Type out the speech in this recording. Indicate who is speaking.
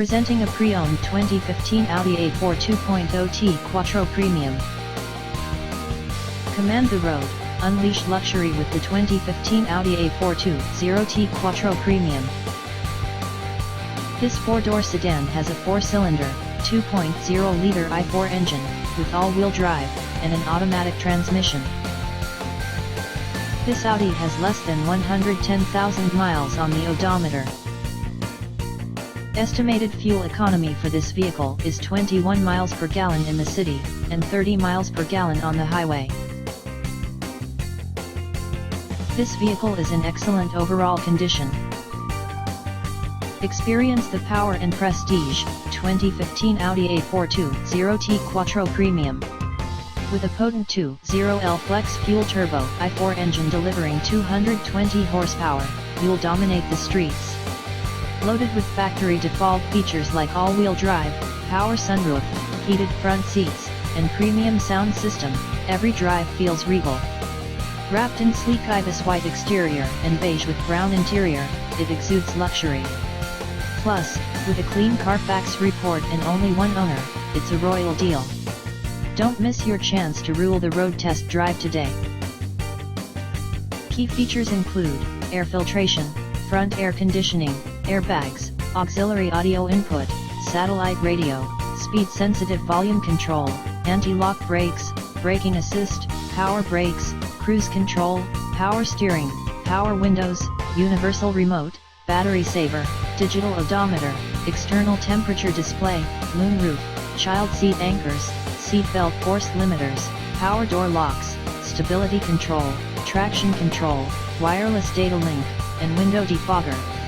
Speaker 1: Presenting a pre-owned 2015 Audi A4 2.0T Quattro Premium. Command the road, unleash luxury with the 2015 Audi A4 2.0T Quattro Premium. This four-door sedan has a four-cylinder, 2.0-liter i4 engine, with all-wheel drive, and an automatic transmission. This Audi has less than 110,000 miles on the odometer. Estimated fuel economy for this vehicle is 21 miles per gallon in the city, and 30 miles per gallon on the highway. This vehicle is in excellent overall condition. Experience the power and prestige, 2015 Audi A4 2.0T Quattro Premium. With a potent 2.0L flex fuel turbo i4 engine delivering 220 horsepower, you'll dominate the streets. Loaded with factory default features like all-wheel drive, power sunroof, heated front seats, and premium sound system, every drive feels regal. Wrapped in sleek ibis white exterior and beige with brown interior, it exudes luxury. Plus, with a clean Carfax report and only one owner, it's a royal deal. Don't miss your chance to rule the road test drive today. Key features include air filtration, front air conditioning, airbags, auxiliary audio input, satellite radio, speed-sensitive volume control, anti-lock brakes, braking assist, power brakes, cruise control, power steering, power windows, universal remote, battery saver, digital odometer, external temperature display, moonroof, child seat anchors, seat belt force limiters, power door locks, stability control, traction control, wireless data link, and window defogger.